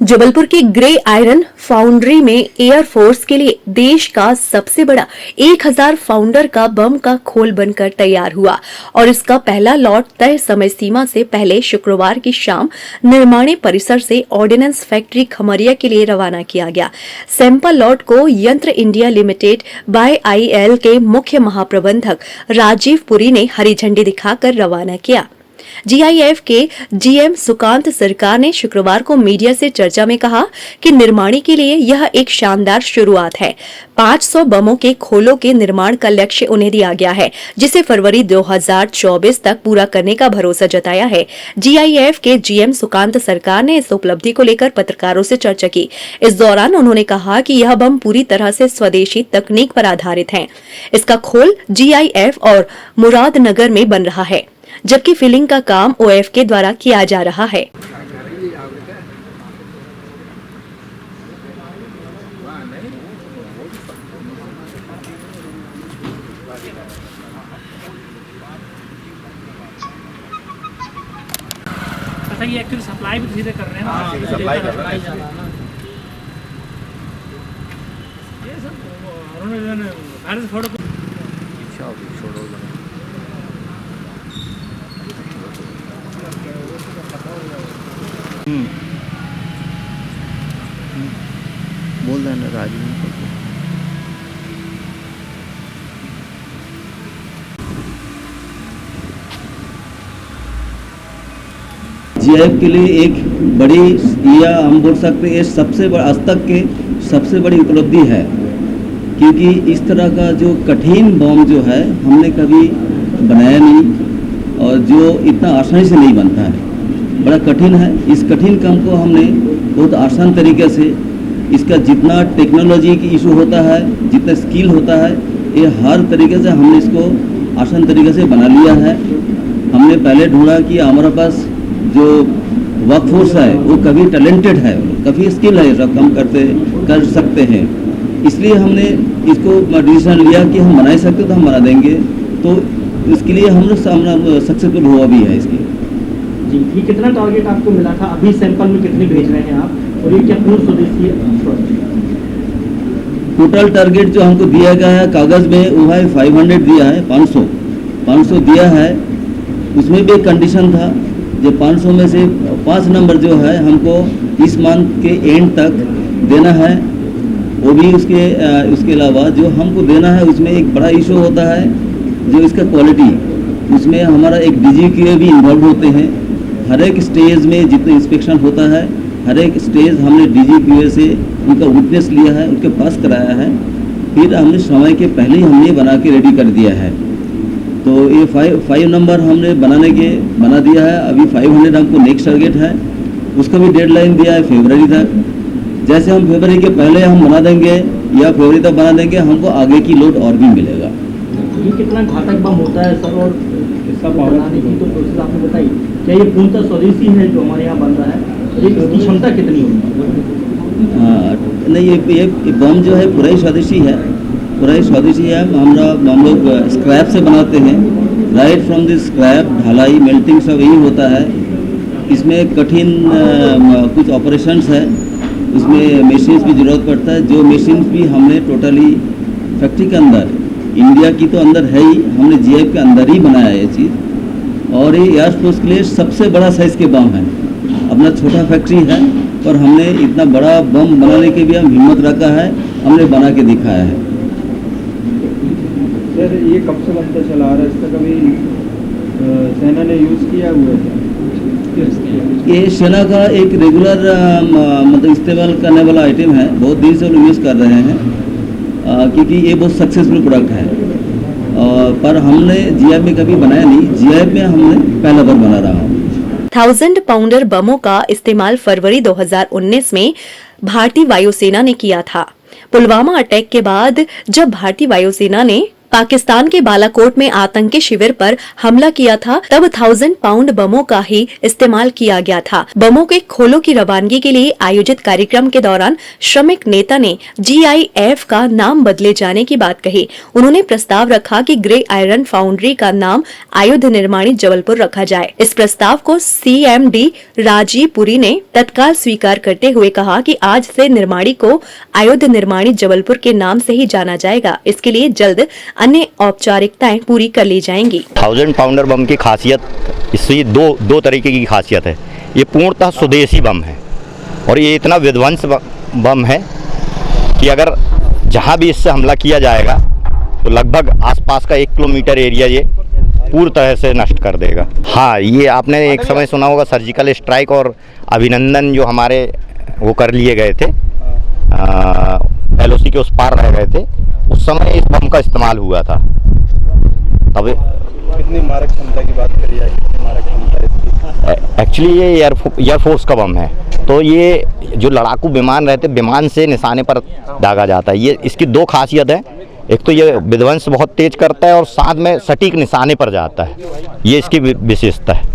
जबलपुर की grey iron foundry में air force के लिए देश का सबसे बड़ा 1000 फाउंडर का बम का खोल बनकर तैयार हुआ और इसका पहला लॉट तय समय सीमा से पहले शुक्रवार की शाम निर्माणी परिसर से ऑर्डिनेंस फैक्ट्री खमरिया के लिए रवाना किया गया। सैंपल लॉट को यंत्र इंडिया लिमिटेड बाय आईएल के मुख्य महाप्रबंधक राजीव पुरी ने हरी झंडी दिखाकर रवाना किया। जीआईएफ के जीएम सुकांत सरकार ने शुक्रवार को मीडिया से चर्चा में कहा कि निर्माणी के लिए यह एक शानदार शुरुआत है। 500 बमों के खोलों के निर्माण का लक्ष्य उन्हें दिया गया है, जिसे फरवरी 2024 तक पूरा करने का भरोसा जताया है। जीआईएफ के जीएम सुकांत सरकार ने इस उपलब्धि को लेकर पत्रकारों से चर्चा की। इस दौरान उन्होंने कहा कि यह बम पूरी तरह से स्वदेशी तकनीक पर आधारित है। इसका खोल जीआईएफ और मुरादनगर में बन रहा है, जबकि फिलिंग का काम ओएफ के द्वारा किया जा रहा है। अच्छा, ये एक्चुअली सप्लाई भी सीधे कर रहे हैं ना? सीधे सप्लाई कर रहे हैं। ये सब उन्होंने भारत छोड़ो बोल रहे ना राजू जीआईएफ के लिए एक बड़ी, या हम बोल सकते हैं सबसे बड़ा, आज तक के सबसे बड़ी उपलब्धि है, क्योंकि इस तरह का जो कठिन बम जो है हमने कभी बनाया नहीं और जो इतना आसानी से नहीं बनता है, बड़ा कठिन है। इस कठिन काम को हमने बहुत आसान तरीके से, इसका जितना टेक्नोलॉजी की इशू होता है, जितना स्किल होता है, ये हर तरीके से हमने इसको आसान तरीके से बना लिया है। हमने पहले ढूंढा कि हमारे पास जो वर्कफोर्स है वो कभी टैलेंटेड है, काफ़ी स्किल है, सब काम कर सकते हैं, इसलिए हमने इसको डिसीजन लिया कि हम बना सकते तो हम बना देंगे। तो इसके लिए हम लोग सक्सेसफुल हुआ भी है। इसकी जी, ये कितना टारगेट आपको मिला था? अभी सैंपल में कितने भेज रहे हैं आप, और ये क्या पूर्ण स्वदेशी है? टोटल टारगेट जो हमको दिया गया है कागज़ में वो है 500 दिया है, 500 दिया है। उसमें भी एक कंडीशन था, जो 500 में से 5 नंबर जो है हमको इस मंथ के एंड तक देना है। वो भी उसके अलावा जो हमको देना है उसमें एक बड़ा इशू होता है, जो इसका क्वालिटी, उसमें हमारा एक डीजीक्यूए भी इन्वॉल्व होते हैं। हर एक स्टेज में जितना इंस्पेक्शन होता है, हर एक स्टेज हमने डीजीक्यूए से उनका विटनेस लिया है, उनके पास कराया है, फिर हमने समय के पहले ही हमने बना के रेडी कर दिया है। तो ये 5 नंबर हमने बना दिया है। अभी 500 हमको नेक्स्ट टारगेट है, उसका भी डेडलाइन दिया है फरवरी तक। जैसे हम फरवरी के पहले हम बना देंगे या फरवरी तक बना देंगे, हमको आगे की लोड और भी मिलेगा। ये कितना घातक बम होता है सर, और इसका बनाने की तो प्रोसेस आपने बताई, क्या ये पूर्णतः स्वदेशी है जो हमारे यहाँ बन रहा है? इसकी क्षमता कितनी होगी? हाँ, नहीं, ये बम जो है पूरा ही स्वदेशी है, पूरा ही स्वदेशी है। हम लोग स्क्रैप से बनाते हैं, राइट फ्रॉम द स्क्रैप, ढलाई, मेल्टिंग सब यही होता है। इसमें कठिन कुछ ऑपरेशंस है, उसमें मशीन्स की ज़रूरत पड़ता है। जो मशीन्स भी हमने टोटली फैक्ट्री के अंदर, इंडिया की तो अंदर है ही, हमने जीआईएफ के अंदर ही बनाया है ये चीज़। और ये एयरफोर्स के लिए सबसे बड़ा साइज़ के बम है। अपना छोटा फैक्ट्री है और हमने इतना बड़ा बम बनाने के भी हम हिम्मत रखा है, हमने बना के दिखाया है। सर, ये कब से बनता चला आ रहा है? इसका कभी सेना ने यूज़ किया हुआ है? ये सेना का एक रेगुलर मतलब इस्तेमाल करने वाला आइटम है, बहुत दिन से लोग यूज़ कर रहे हैं, क्योंकि ये बहुत सक्सेसफुल प्रोडक्ट है। पर हमने जीआईएफ में कभी बनाया नहीं, जीआईएफ में हमने पहला बार बना रहा हूँ। 1000 पाउंडर बमों का इस्तेमाल फरवरी 2019 में भारतीय वायुसेना ने किया था। पुलवामा अटैक के बाद जब भारतीय वायुसेना ने पाकिस्तान के बालाकोट में आतंकी शिविर पर हमला किया था, तब 1000 पाउंड बमों का ही इस्तेमाल किया गया था। बमों के खोलों की रवानगी के लिए आयोजित कार्यक्रम के दौरान श्रमिक नेता ने GIF का नाम बदले जाने की बात कही। उन्होंने प्रस्ताव रखा कि ग्रे आयरन फाउंड्री का नाम आयुध निर्माणी जबलपुर रखा जाए। इस प्रस्ताव को CMD राजीव पुरी ने तत्काल स्वीकार करते हुए कहा कि आज से निर्माणी को आयुध निर्माणी जबलपुर के नाम से ही जाना जाएगा। इसके लिए जल्द अन्य औपचारिकताएं पूरी कर ली जाएंगी। 1000 पाउंडर बम की खासियत, इससे दो तरीके की खासियत है। ये पूर्णतः स्वदेशी बम है और ये इतना विध्वंस बम है कि अगर जहां भी इससे हमला किया जाएगा तो लगभग आसपास का 1 किलोमीटर एरिया ये पूरी तरह से नष्ट कर देगा। हाँ, ये आपने एक समय सुना होगा सर्जिकल स्ट्राइक और अभिनंदन जो हमारे वो कर लिए गए थे, LOC के उस पार रह गए थे, उस समय इस बम का इस्तेमाल हुआ था। तब कितनी मारक क्षमता की बात करी जाए, कितनी मारक क्षमता इसकी? एक्चुअली ये एयरफोर्स का बम है, तो ये जो लड़ाकू विमान रहते विमान से निशाने पर दागा जाता है। ये इसकी 2 खासियत है, एक तो ये विध्वंस बहुत तेज करता है और साथ में सटीक निशाने पर जाता है। ये इसकी विशेषता है।